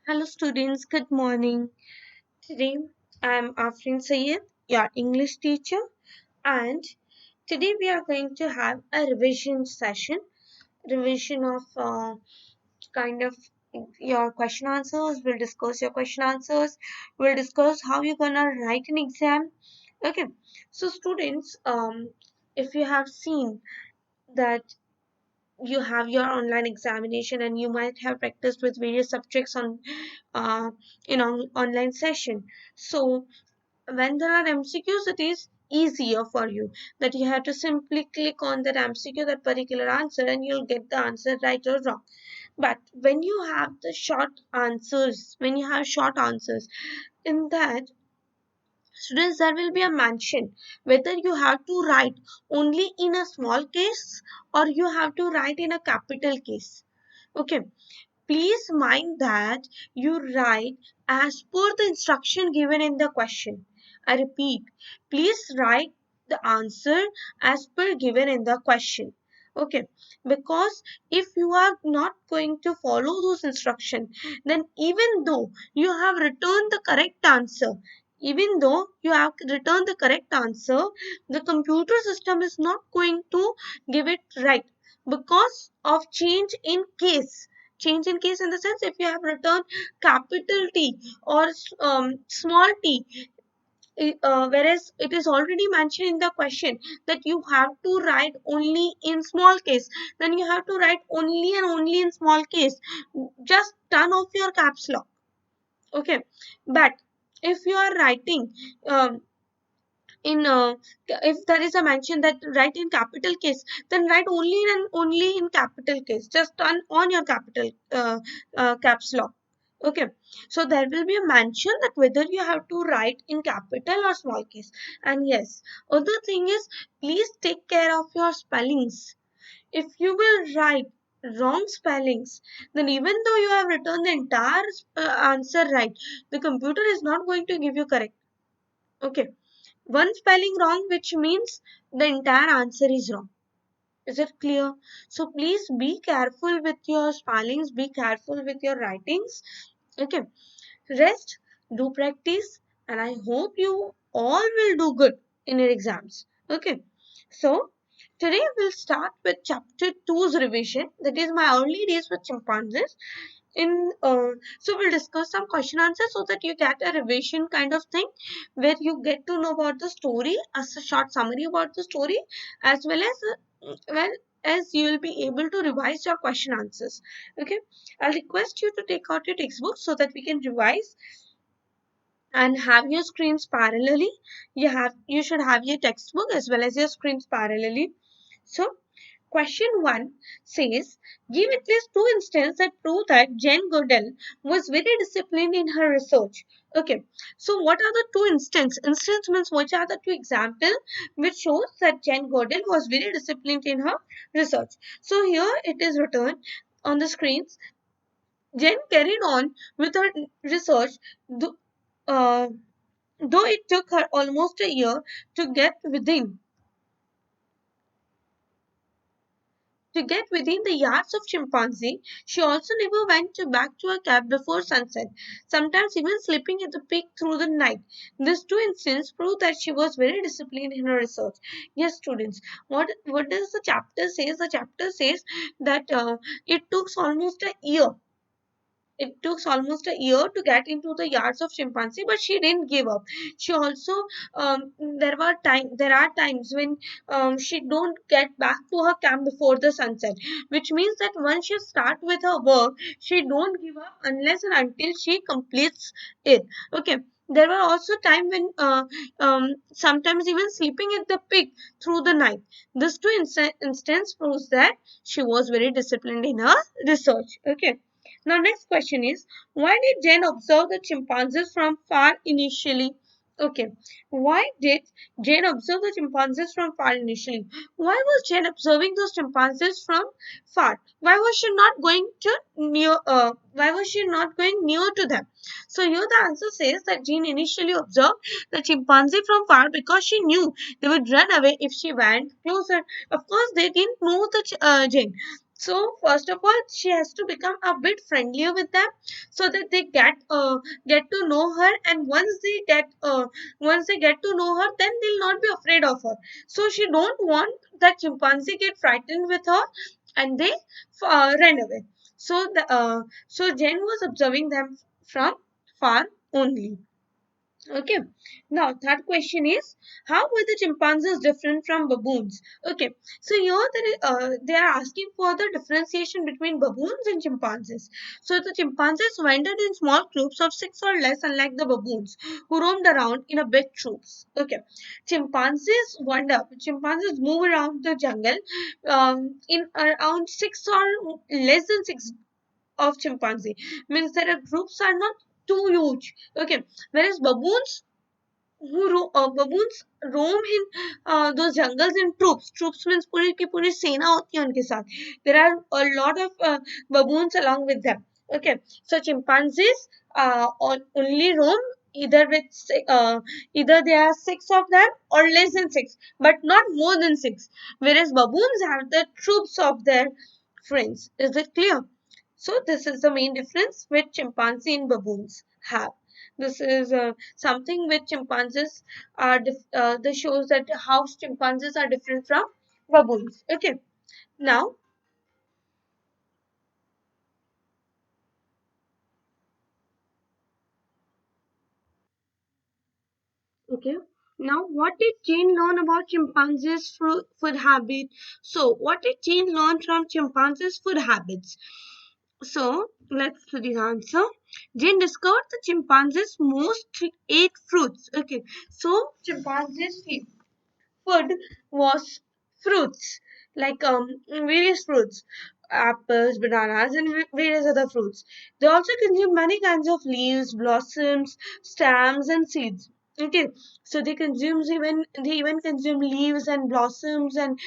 Hello students, good morning. Today I am Afrin Sayed, your English teacher, and today we are going to have a revision session, revision of kind of your question answers. We'll discuss your question answers. We'll discuss how you're gonna write an exam. Okay, so students, if you have seen that you have your online examination and you might have practiced with various subjects on uh, online session. So when there are MCQs, it is easier for you that you have to simply click on that MCQ, that particular answer, and you'll get the answer right or wrong. But when you have the short answers, when you have short answers, in that students there will be a mention whether you have to write only in a small case or you have to write in a capital case. Okay, please mind that you write as per the instruction given in the question. I repeat, please write the answer as per given in the question. Okay, because if you are not going to follow those instructions, then even though you have returned the correct answer, even though you have returned the correct answer, the computer system is not going to give it right because of change in case in the sense if you have returned capital T or small t, whereas it is already mentioned in the question that you have to write only in small case, then you have to write only and only in small case. Just turn off your caps lock. Okay, but if you are writing um, in if there is a mention that write in capital case, then write only and only in capital case. Just turn on your capital caps lock. Okay, so there will be a mention that whether you have to write in capital or small case. And yes, other thing is, please take care of your spellings. If you will write wrong spellings, then even though you have written the entire answer right, the computer is not going to give you correct. Okay, one spelling wrong, which means the entire answer is wrong. Is it clear? So please be careful with your spellings, be careful with your writings. Okay, rest, do practice, and I hope you all will do good in your exams. Okay, so today we'll start with chapter two's revision, that is my early days with chimpanzees. In So we'll discuss some question answers so that you get a revision kind of thing where you get to know about the story, as a short summary about the story, as well as you will be able to revise your question answers. Okay, I'll request you to take out your textbook so that we can revise and have your screens parallelly. You should have your textbook as well as your screens parallelly. So question 1 says, give at least two instances that prove that Jane Goodall was very disciplined in her research. Okay, so what are the two instances? Instance means which are the two examples which shows that Jane Goodall was very disciplined in her research. So here it is written on the screens. Jane carried on with her research, th- uh, though it took her almost a year to get within the yards of chimpanzee. She also never went back to her cab before sunset, sometimes even sleeping at the peak through the night. These two instances prove that she was very disciplined in her research. Yes, students, what does the chapter says? The chapter says that it took almost a year it took almost a year to get into the yards of chimpanzee, but she didn't give up. She also there are times when she don't get back to her camp before the sunset, which means that once she start with her work, she don't give up unless and until she completes it. Okay, there were also time when sometimes even sleeping at the peak through the night. This two instance proves that she was very disciplined in her research. Okay, now, next question is, why did Jen observe the chimpanzees from far initially? Okay, why did Jane observe the chimpanzees from far initially? Why was Jane observing those chimpanzees from far? Why was she not going to near? Why was she not going near to them? So here the answer says that Jane initially observed the chimpanzee from far because she knew they would run away if she went closer. Of course, they didn't know the Jane. So first of all, she has to become a bit friendlier with them, so that they get to know her. And once they get to know her, then they'll not be afraid of her. So she don't want that chimpanzee get frightened with her, and they ran away. So Jen was observing them from far only. Okay. Now, third question is, how were the chimpanzees different from baboons? Okay. So here they are asking for the differentiation between baboons and chimpanzees. So the chimpanzees wandered in small groups of six or less, unlike the baboons, who roamed around in a big troops. Okay. Chimpanzees wander. Chimpanzees move around the jungle in around six or less than six of chimpanzee. Means their groups are not too huge. Okay. Whereas baboons roam in those jungles in troops. Troops means पूरी की पूरी सेना होती है उनके साथ. There are a lot of baboons along with them. Okay, so chimpanzees only roam either either there are six of them or less than six, but not more than six. Whereas baboons have the troops of their friends. Is it clear? So this is the main difference which chimpanzee and baboons have. This is something which chimpanzees are this shows that how chimpanzees are different from baboons. Okay. Now, okay. Now, what did Jane learn about chimpanzees' food habit? So, what did Jane learn from chimpanzees' food habits? So, let's see the answer. Jane discovered the chimpanzees most ate fruits. Okay. So, chimpanzees food was fruits, like various fruits, apples, bananas, and various other fruits. They also consume many kinds of leaves, blossoms, stems, and seeds. Okay, so they even consume leaves and blossoms and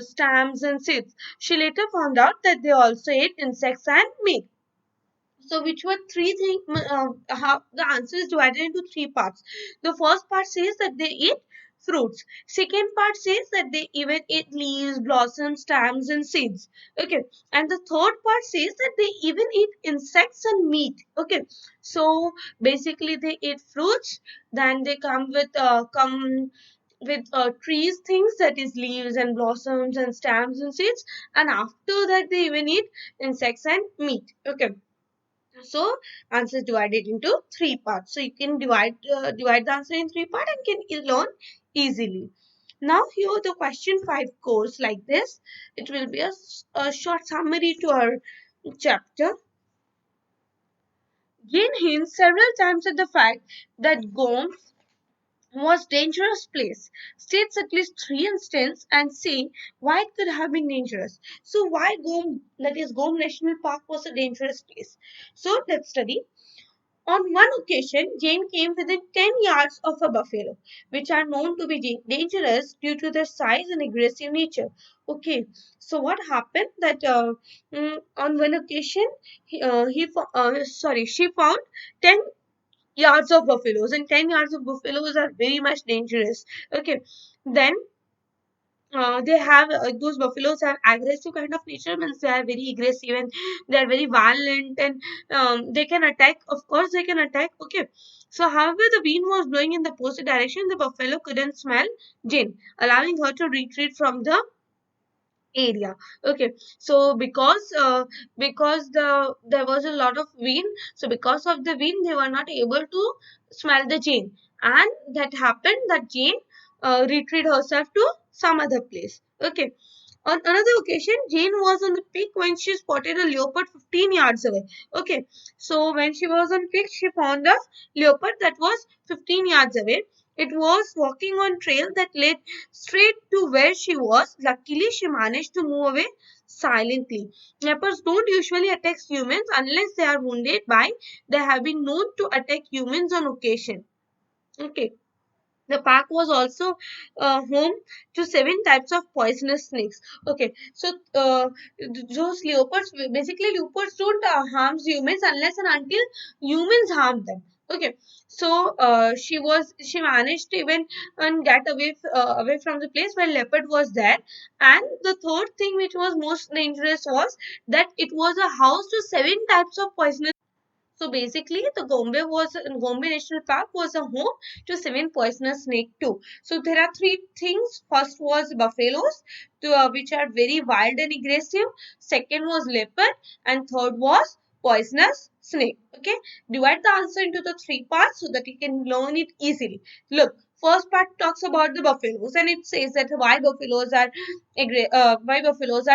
stems and seeds. She later found out that they also ate insects and meat. So, which were three things? How the answer is divided into three parts. The first part says that they eat fruits. Second part says that they even eat leaves, blossoms, stems, and seeds. Okay, and the third part says that they even eat insects and meat. Okay, so basically they eat fruits. Then they come with trees things, that is leaves and blossoms and stems and seeds, and after that they even eat insects and meat. Okay, so answer is divided into three parts. So you can divide the answer in three parts and can learn easily. Now here the question 5 goes like this. It will be a short summary to our chapter. Jane hints several times at the fact that Gom was dangerous place. States at least three instances and say why it could have been dangerous. So why Gom, that is Gom National Park, was a dangerous place. So let's study. On one occasion, Jane came within 10 yards of a buffalo, which are known to be dangerous due to their size and aggressive nature. Okay, so what happened that on one occasion, she found 10 yards of buffaloes, and 10 yards of buffaloes are very much dangerous. Okay, then they have those buffaloes have aggressive kind of nature, means they are very aggressive and they are very violent, and they can attack, of course they can attack. Okay, so however the wind was blowing in the opposite direction, the buffalo couldn't smell Jane, allowing her to retreat from the area. Okay, so because there was a lot of wind, so because of the wind they were not able to smell the Jane, and that happened that Jane retreated herself to some other place. Okay, on another occasion, Jane was on the peak when she spotted a leopard 15 yards away. Okay, so when she was on peak, she found a leopard that was 15 yards away. It was walking on trail that led straight to where she was. Luckily, she managed to move away silently. Leopards don't usually attack humans unless they are wounded by. They have been known to attack humans on occasion. Okay. The park was also home to 7 types of poisonous snakes. Okay, so those leopards, basically leopards don't harm humans unless and until humans harm them. Okay, so she managed to even get away from the place where leopard was there. And the third thing which was most dangerous was that it was a house to seven types of poisonous. So basically, the Gombe National Park was a home to seven poisonous snake too. So there are three things. First was buffaloes, which are very wild and aggressive. Second was leopard, and third was poisonous snake. Okay, divide the answer into the three parts so that you can learn it easily. Look, first part talks about the buffaloes, and it says that why buffaloes are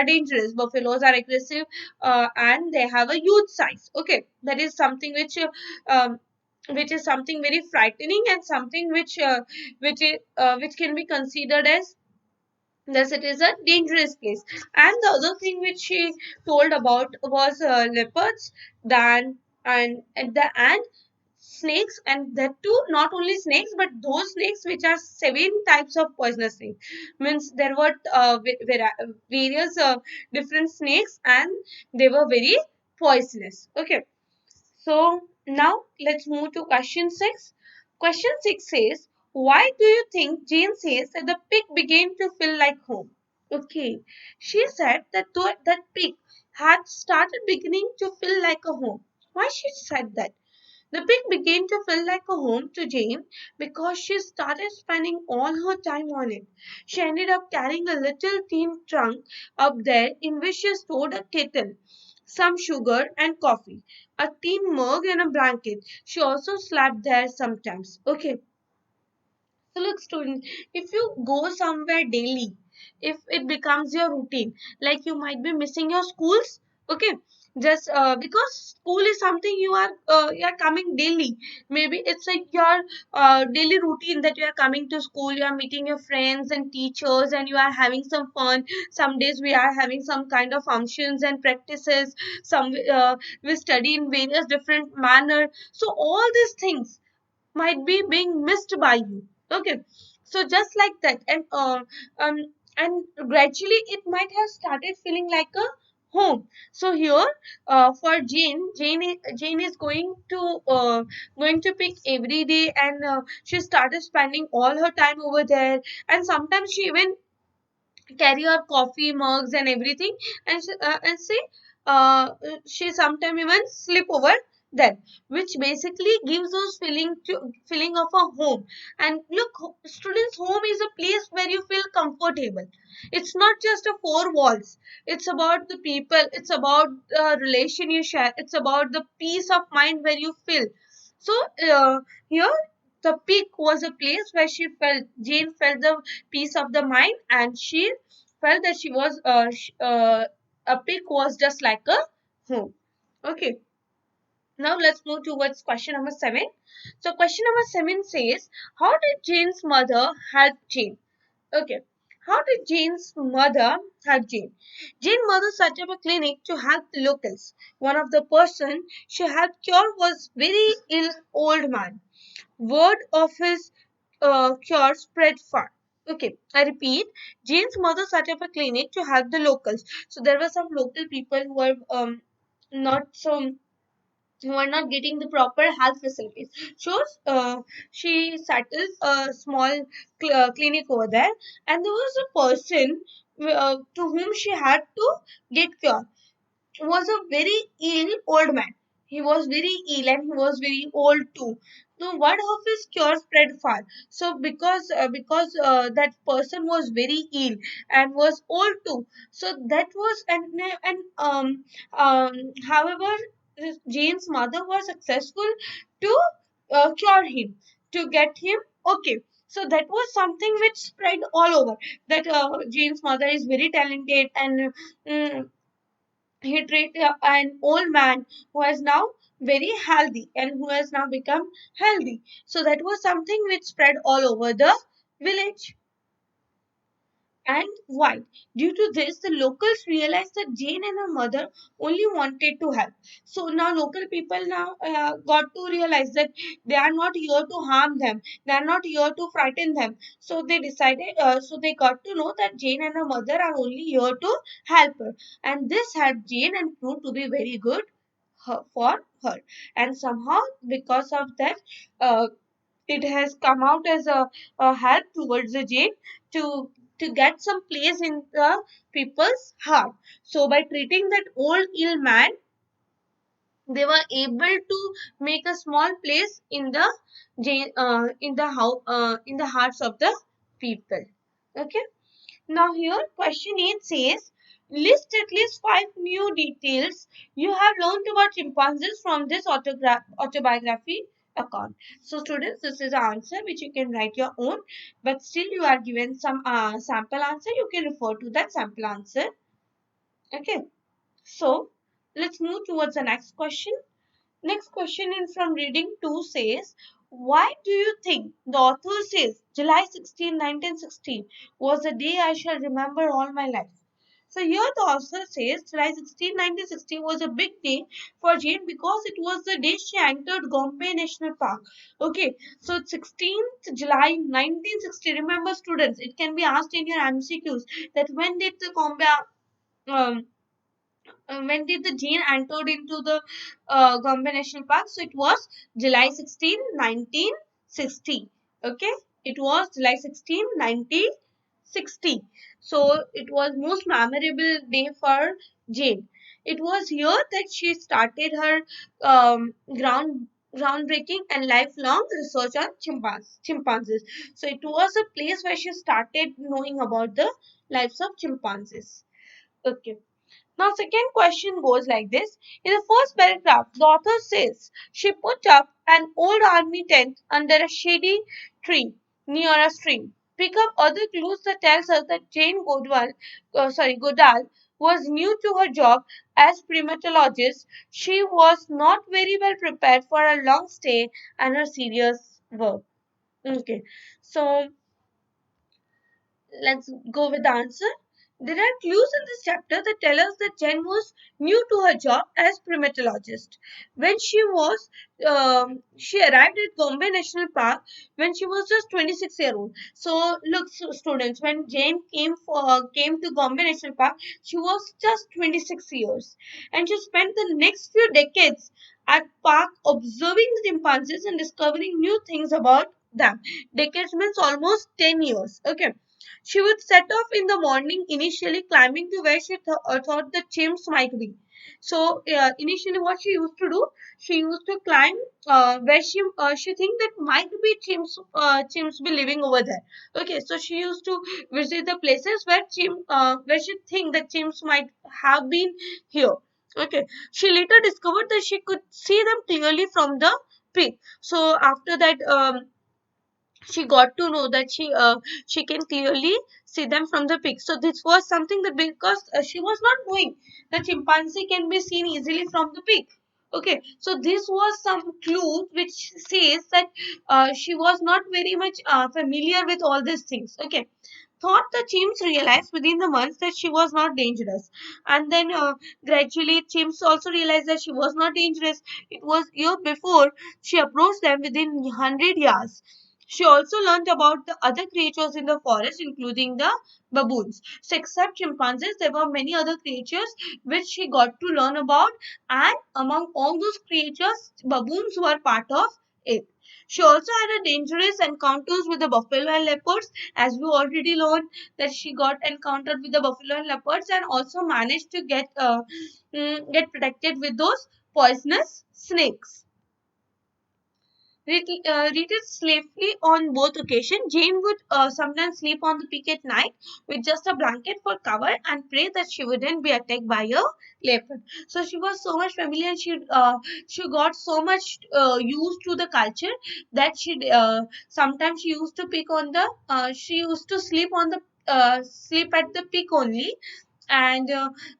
dangerous. Buffaloes are aggressive, and they have a huge size. Okay, that is something which is something very frightening, and something which can be considered as thus it is a dangerous place. And the other thing which she told about was leopards, then and at the end snakes, and that too not only snakes but those snakes which are seven types of poisonous snakes. Means there were various different snakes, and they were very poisonous. Okay, so now let's move to question 6. Question 6 says, why do you think Jane says that the pig began to feel like home? Okay, she said that that pig had started beginning to feel like a home. Why she said that? The pig began to feel like a home to Jane because she started spending all her time on it. She ended up carrying a little tin trunk up there in which she stored a kettle, some sugar and coffee, a tin mug and a blanket. She also slept there sometimes. Okay, so look, student, if you go somewhere daily, if it becomes your routine, like you might be missing your schools, okay, just because school is something you are coming daily. Maybe it's like your daily routine that you are coming to school, you are meeting your friends and teachers, and you are having some fun. Some days we are having some kind of functions and practices. Some we study in various different manner. So all these things might be being missed by you. Okay, so just like that, um and gradually it might have started feeling like a home. So here, for Jane is going to pick every day, and she started spending all her time over there. And sometimes she even carry her coffee mugs and everything, and say she sometimes even sleep over there, which basically gives us feeling of a home. And look, students, home is a place where you feel comfortable. It's not just a four walls. It's about the people, it's about the relation you share, it's about the peace of mind where you feel. So here, the peak was a place where Jane felt the peace of the mind, and she felt that a pig was just like a home. Okay, now let's move towards question number 7. So question number 7 says, how did Jane's mother help Jane? Okay, how did Jane's mother help Jane? Jane's mother set up a clinic to help the locals. One of the person she helped cure was very ill old man. Word of his cure spread far. Okay, I repeat, Jane's mother set up a clinic to help the locals. So there were some local people who were not so who are not getting the proper health facilities. So she settled a small clinic over there, and there was a person to whom she had to get cure. Was a very ill old man. He was very ill, and he was very old too. So word of his cure spread far. So because that person was very ill and was old too. So that was however, Jane's mother was successful to cure him, to get him okay. So that was something which spread all over. That Jane's mother is very talented, and mm, he treated an old man who is now very healthy and who has now become healthy. So that was something which spread all over the village. And why? Due to this, the locals realized that Jane and her mother only wanted to help. So now local people now got to realize that they are not here to harm them. They are not here to frighten them. So they decided. So they got to know that Jane and her mother are only here to help her, and this helped Jane and proved to be very good for her, and somehow because of that, uh, it has come out as a help towards the Jane to get some place in the people's heart. So by treating that old ill man, they were able to make a small place in the in the house, in the hearts of the people. Okay. Now here question 8 says, list at least 5 new details you have learned about chimpanzees from this autobiography account. So students, this is the answer which you can write your own, but still you are given some sample answer. You can refer to that sample answer. Okay. So let's move towards the next question. Next question in from reading 2 says, why do you think the author says July 16, 1916 was the day I shall remember all my life? So here the author says July 16, 1916 was a big day for Jane because it was the day she entered Gombe National Park. Okay, so 16th July 1960. Remember students, it can be asked in your MCQs that when did the Gombe um, when did the Jane entered into the Gombe National Park? So it was July 16, 1960. Okay, it was July 16, 1960. So it was most memorable day for Jane. It was here that she started her groundbreaking and lifelong research on chimpanzees. So it was a place where she started knowing about the lives of chimpanzees. Okay. Now, second question goes like this. In the first paragraph, the author says she put up an old army tent under a shady tree near a stream. Pick up other clues that tells us that Goodall was new to her job as primatologist. She was not very well prepared for a long stay and her serious work. Okay, so let's go with the answer. There are clues in this chapter that tell us that Jen was new to her job as primatologist. When she arrived at Gombe National Park when she was just 26-year old. So look, students, when Jane came to Gombe National Park, she was just 26 years, and she spent the next few decades at park observing the chimpanzees and discovering new things about them. Decades means almost 10 years. Okay, she would set off in the morning, initially climbing to where she thought the chimps might be. So initially, what she used to do, she used to climb where she think that might be chimps be living over there. Okay, so she used to visit the places where she think that chimps might have been here. Okay, she later discovered that she could see them clearly from the peak. So after that, she got to know that she can clearly see them from the pic. So this was something that because she was not knowing that chimpanzee can be seen easily from the pic. Okay, so this was some clue which says that she was not very much familiar with all these things. Okay, thought the chimps realized within the months that she was not dangerous, and then gradually chimps also realized that she was not dangerous. It was year before she approached them within 100 yards. She also learned about the other creatures in the forest, including the baboons. So, except chimpanzees, there were many other creatures which she got to learn about, and among all those creatures, baboons were part of it. She also had a dangerous encounters with the buffalo and leopards, as we already learned that she got encountered with the buffalo and leopards, and also managed to get protected with those poisonous snakes. Read it safely on both occasions. Jane would sometimes sleep on the peak at night with just a blanket for cover and pray that she wouldn't be attacked by a leopard. So she was so much familiar, and she got so much used to the culture that sometimes she used to pick on the she used to sleep at the peak only, and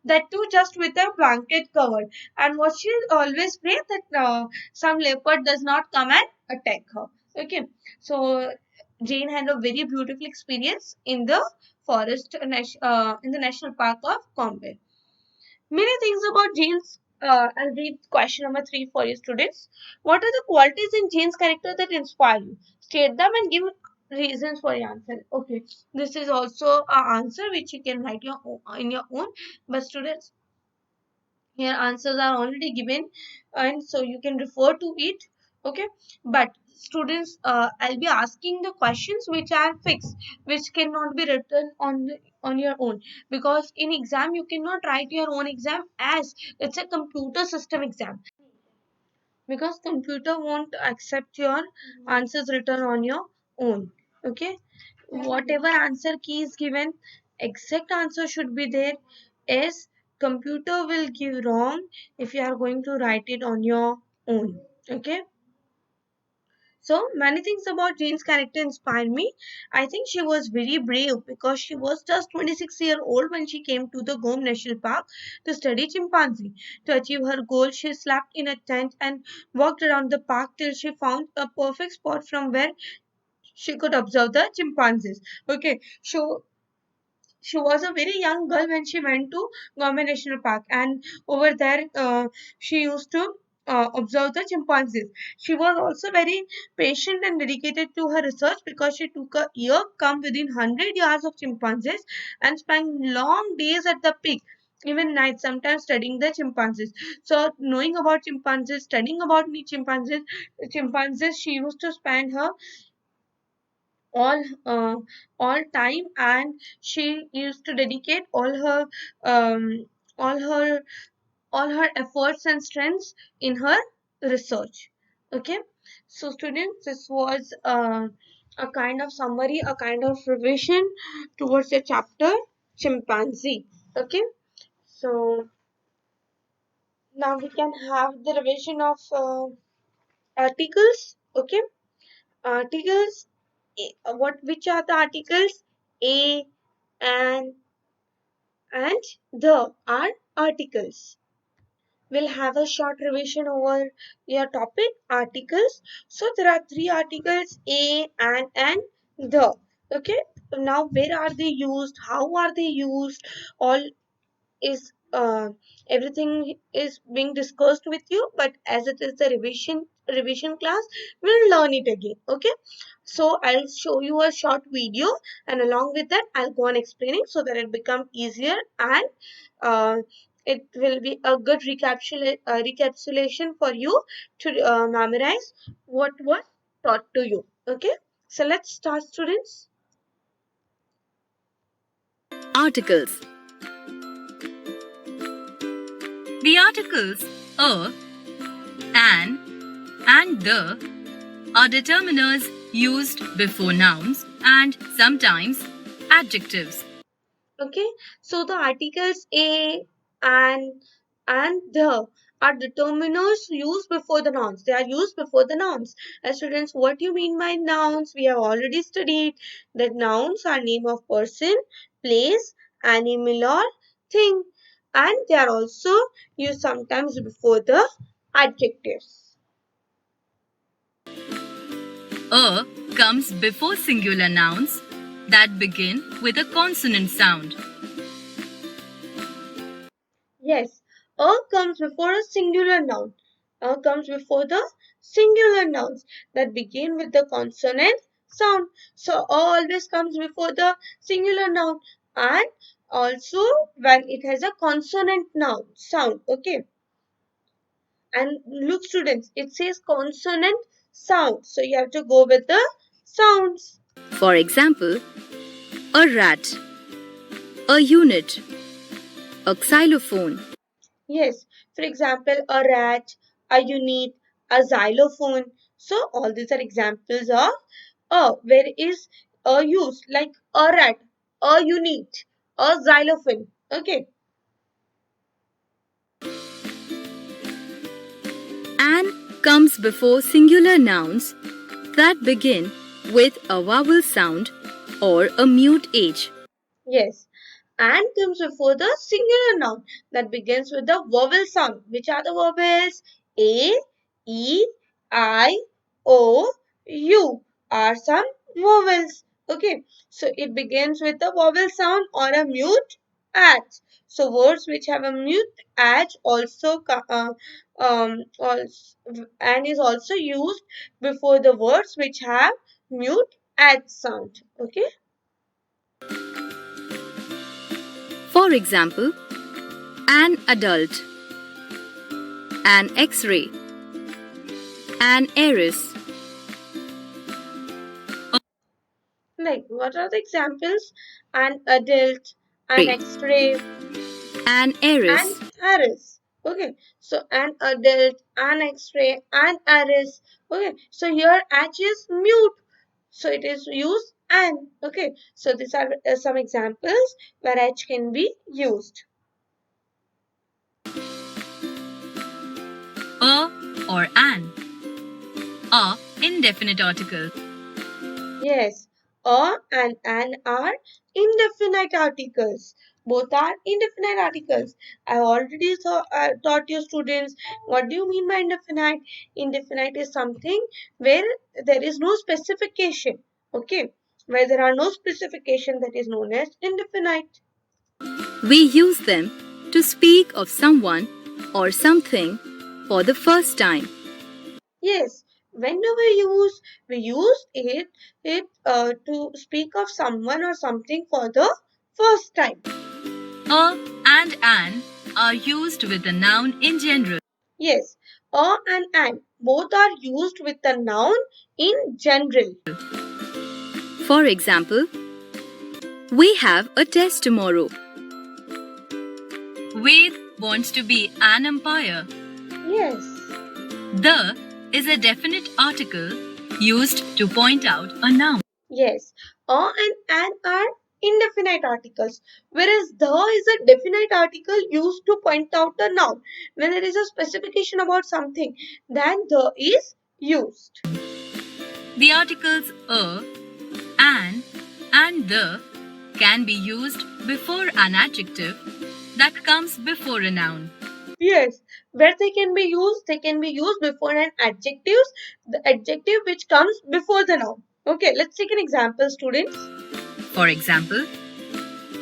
that too just with a blanket covered. And what she always pray that some leopard does not come and attack her. Okay, so Jane had a very beautiful experience in the in the national park of Gombe. Many things about Jane's. I'll read question number 3 for you students. What are the qualities in Jane's character that inspire you? State them and give reasons for your answer. Okay, this is also an answer which you can write in your own. But students, Here answers are already given, and so you can refer to it. Okay, but students, I'll be asking the questions which are fixed, which cannot be written on your own, because in exam you cannot write your own exam, as it's a computer system exam, because computer won't accept your answers written on your own. Okay, whatever answer key is given, exact answer should be there, as computer will give wrong if you are going to write it on your own. Okay, so many things about Jane's character inspire me. I think she was very brave, because she was just 26-year old when she came to the Gom National Park to study chimpanzee. To achieve her goal, she slept in a tent and walked around the park till she found a perfect spot from where she could observe the chimpanzees. Okay, so she was a very young girl when she went to Gombe National Park, and over there she used to observe the chimpanzees. She was also very patient and dedicated to her research, because she took a year, come within 100 yards of chimpanzees, and spent long days at the peak, even night, sometimes studying the chimpanzees. So knowing about chimpanzees, studying about chimpanzees, she used to spend her all all time, and she used to dedicate um, all her all her efforts and strengths in her research. Okay, so students, this was a kind of summary, a kind of revision towards the chapter chimpanzee. Okay, so now we can have the revision of articles. Okay, articles, what which are the articles? A and and the are articles. We'll have a short revision over your topic articles. So there are three articles: a, and the. Okay, now where are they used, how are they used, all is everything is being discussed with you, but as it is the revision class, we'll learn it again. Okay, so I'll show you a short video, and along with that I'll go on explaining, so that it become easier, and uh, it will be a good recapitulation for you to memorize what was taught to you. Okay, so let's start, students. Articles. The articles a, an, and the are determiners used before nouns and sometimes adjectives. Okay, so the articles a, and the are determiners used before the nouns. They are used before the nouns. Students, what do you mean by nouns? We have already studied that nouns are name of person, place, animal, or thing, and they are also used sometimes before the adjectives. A comes before singular nouns that begin with a consonant sound. Yes, a comes before a singular noun. A comes before the singular nouns that begin with the consonant sound. So a always comes before the singular noun, and also when it has a consonant noun sound. Okay, and look, students, it says consonant sound, so you have to go with the sounds. For example, a rat, a unit, a xylophone. Yes, for example, a rat, a unit, a xylophone. So all these are examples of where is a used, like a rat, a unit, a xylophone. Okay. An comes before singular nouns that begin with a vowel sound or a mute H. Yes. And comes before the singular noun that begins with the vowel sound. Which are the vowels? A, E, I, O, U are some vowels. Okay. So it begins with a vowel sound or a mute H. So words which have a mute H also and is also used before the words which have mute H sound. Okay. For example, an adult, an X-ray, an iris, Like, what are the examples? An adult, an ray, X-ray, an and iris. iris. Okay, so an adult, an X-ray, and iris. Okay, so here H is mute, so it is used an. Okay, so these are some examples where H can be used. A or an. A indefinite article. Yes, a and an are indefinite articles. Both are indefinite articles. I already taught you students what do you mean by indefinite. Indefinite is something where there is no specification. Okay, where there are no specification, that is known as indefinite. We use them to speak of someone or something for the first time. Yes, whenever we use it to speak of someone or something for the first time. A and an are used with the noun in general. Yes, a and an both are used with the noun in general. For example, we have a test tomorrow. Ved wants to be an umpire. Yes, The is a definite article used to point out a noun. yes, a and an are indefinite articles, whereas the is a definite article used to point out the noun. When there is a specification about something, then the is used. The articles a, an, and the can be used before an adjective that comes before a noun. Yes, where they can be used before an adjective, the adjective which comes before the noun. Okay, let's take an example, students. For example,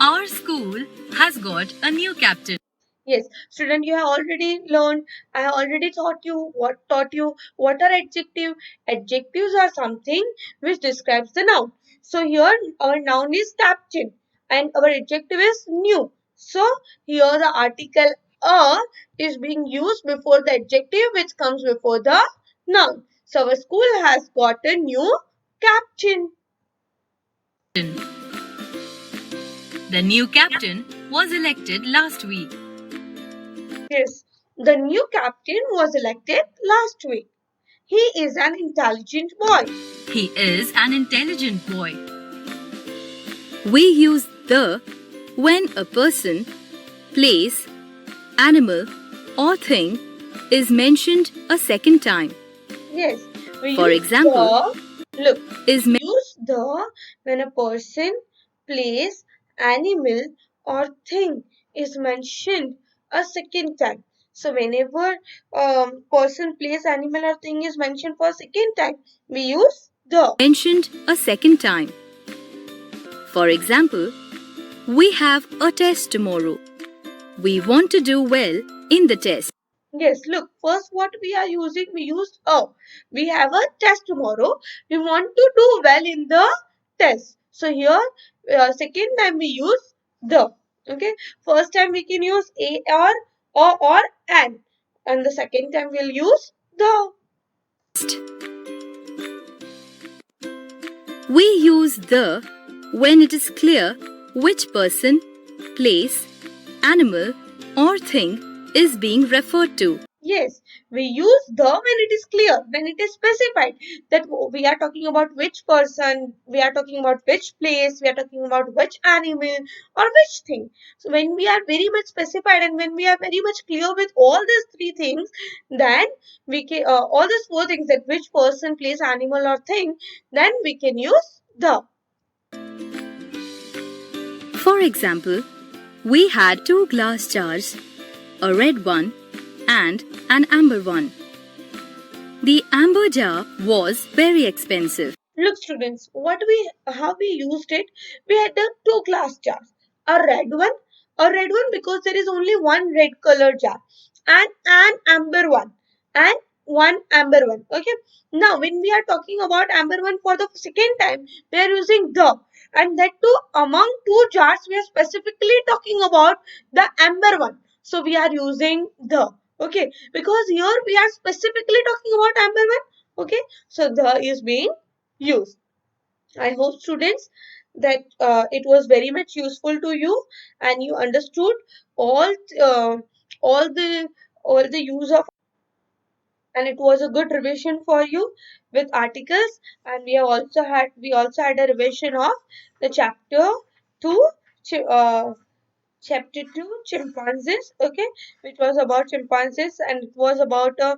our school has got a new captain. Yes, student, you have already learned. I have already taught you what are adjective. Adjectives are something which describes the noun. So here our noun is captain and our adjective is new. So here the article a is being used before the adjective which comes before the noun. So our school has got a new captain. The new captain was elected last week. Yes, the new captain was elected last week. He is an intelligent boy. He is an intelligent boy. We use the when a person, place, animal, or thing is mentioned a second time. Yes, we For use example, the. Look, is we use the when a person, place, animal, or thing is mentioned a second time. So whenever person, place, animal, or thing is mentioned for a second time, we use the. mentioned a second time. For example, we have a test tomorrow. We want to do well in the test. Yes, look, first what we are using, we used a. We have a test tomorrow. We want to do well in the test. So here, second time we use the. Okay, first time we can use a or an. And the second time we'll use the. We use the when it is clear which person, place, animal, or thing is being referred to. Yes, we use the when it is clear, when it is specified that we are talking about which person, we are talking about which place, we are talking about which animal or which thing. So when we are very much specified and when we are very much clear with all these three things, then we can all these four things, that which person, place, animal or thing, then we can use the. For example, we had two glass jars, a red one and an amber one. The amber jar was very expensive. Look, students, how we used it. We had the two glass jars, a red one because there is only one red color jar, and an amber one, and one amber one. Okay. Now, when we are talking about amber one for the second time, we are using the, and that too among two jars, we are specifically talking about the amber one. So we are using the. Okay, because here we are specifically talking about amendment. Okay, so the is being used. I hope students that it was very much useful to you and you understood all uh, all the all the use of, and it was a good revision for you with articles. And we also had a revision of the two chi- uh, chapter 2 chimpanzees, okay, which was about chimpanzees, and it was about a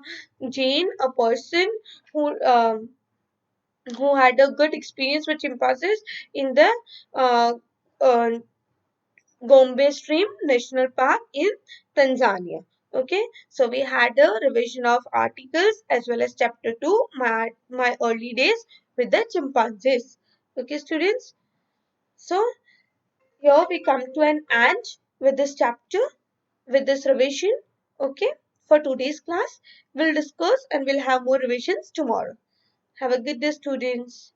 Jane, a person who had a good experience with chimpanzees in the uh, uh, Gombe Stream National Park in Tanzania. Okay, so we had a revision of articles as well as chapter 2, my early days with the chimpanzees. Okay, students, so here we come to an end with this chapter, with this revision. Okay, for today's class, we'll discuss and we'll have more revisions tomorrow. Have a good day, students.